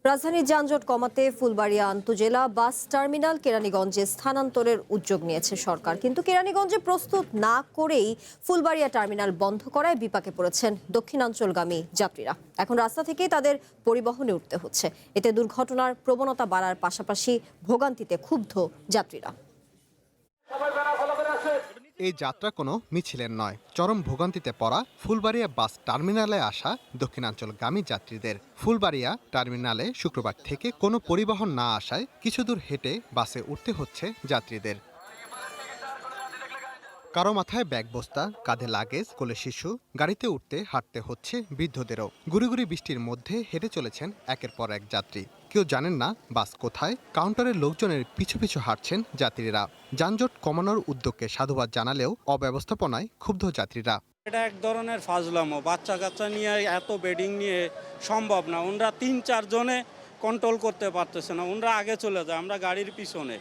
রাজধানীর যানজট কমাতে ফুলবাড়িয়া আন্তজেলা বাস টার্মিনাল কেরানীগঞ্জে স্থানান্তরের উদ্যোগ নিয়েছে সরকার, কিন্তু কেরানীগঞ্জে প্রস্তুত না করেই ফুলবাড়িয়া টার্মিনাল বন্ধ করায় বিপাকে পড়েছেন দক্ষিণাঞ্চলগামী যাত্রীরা। এখন রাস্তা থেকেই তাদের পরিবহনে উঠতে হচ্ছে। এতে দুর্ঘটনার প্রবণতা বাড়ার পাশাপাশি ভোগান্তিতে ক্ষুব্ধ যাত্রীরা। এই যাত্রা কোনো মিছিলের নয়, চরম ভোগান্তিতে পড়া ফুলবাড়িয়া বাস টার্মিনালে আসা দক্ষিণাঞ্চলগামী যাত্রীদের। ফুলবাড়িয়া টার্মিনালে শুক্রবার থেকে কোনো পরিবহন না আসায় কিছু দূর হেঁটে বাসে উঠতে হচ্ছে যাত্রীদের। কারো মাথায় ব্যাগ বস্তা, কাঁধে লাগেজ, কোলে শিশু, গাড়িতে উঠতে হাঁটতে হচ্ছে বৃদ্ধদেরও। গুড়ি বৃষ্টির মধ্যে হেঁটে চলেছেন একের পর এক যাত্রী। কেউ জানেন না বাস কোথায়, কাউন্টারের লোকজনের পিছু পিছু হাঁটছেন যাত্রীরা। যানজট কমানোর উদ্যোগকে সাধুবাদ জানালেও অব্যবস্থাপনায় ক্ষুব্ধ যাত্রীরা। এটা এক ধরনের ফাজলামো। বাচ্চা কাচ্চা নিয়ে এত বেডিং নিয়ে সম্ভব না। ওনারা ৩-৪ জনে কন্ট্রোল করতে পারতেছে না, ওনারা আগে চলে যায়, আমরা গাড়ির পিছনে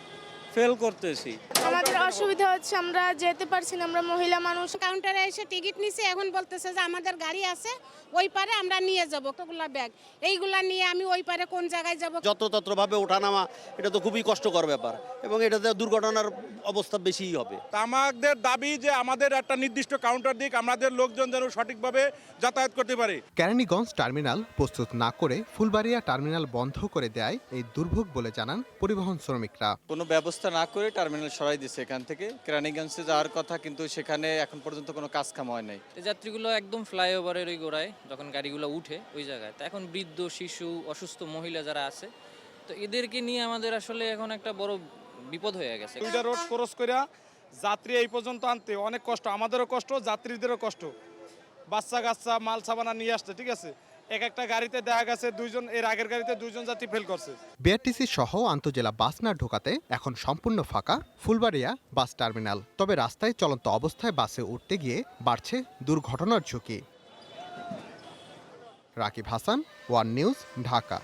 ফেল করতেছি। আমাদের অসুবিধা হচ্ছে, আমরা যেতে পারছি না, আমরা মহিলা মানুষ। কাউন্টারে এসে টিকিট নিছে, এখন বলতেছে যে আমাদের গাড়ি আছে, ওই পারে আমরা নিয়ে যাবো কতগুলা ব্যাগ, এইগুলা নিয়ে আমি ওই পারে কোন জায়গায় যাব। যত্রতত্রভাবে ওঠানামা, এটা তো খুবই কষ্টকর ব্যাপার এবং এটাতে দুর্ঘটনার অবস্থা বেশিই হবে। আমাদের দাবি যে আমাদের একটা নির্দিষ্ট কাউন্টার দিক, আমাদের লোকজন যেন সঠিকভাবে যাতায়াত করতে পারে। কেরানীগঞ্জ টার্মিনাল প্রস্তুত না করে ফুলবাড়িয়া টার্মিনাল বন্ধ করে দেয় এই দুর্ভোগ বলে জানান পরিবহন শ্রমিকরা। কোনো ব্যবস্থা না করে টার্মিনাল সরাই দিচ্ছে এখান থেকে। কেরানীগঞ্জে যাওয়ার কথা, কিন্তু সেখানে এখন পর্যন্ত কোনো কাজ কাম হয় নাই। যাত্রীগুলো একদম ফ্লাইওভারের ওই গোড়ায় যখন গাড়িগুলো উঠে ওই জায়গায়, তা এখন বৃদ্ধ, শিশু, অসুস্থ মহিলা যারা আছে, তো এদেরকে নিয়ে আমাদের আসলে এখন একটা বড় বিপদ হয়ে গেছে। দুইটা রোড ক্রস করে যাত্রী এই পর্যন্ত আনতে অনেক কষ্ট, আমাদেরও কষ্ট, যাত্রীদেরও কষ্ট। বাচ্চা কাচ্চা মাল সাবানা নিয়ে আসছে, ঠিক আছে, একটা গাড়িতে দেখা গেছে দুইজন, এর আগের গাড়িতে দুইজন যাত্রী ফেল করছে। বিআরটিসি সহ আন্তজেলা বাস না ঢোকাতে এখন সম্পূর্ণ ফাঁকা ফুলবাড়িয়া বাস টার্মিনাল। তবে রাস্তায় চলন্ত অবস্থায় বাসে উঠতে গিয়ে বাড়ছে দুর্ঘটনার ঝুঁকি। Rakib Hasan, one news, Dhaka.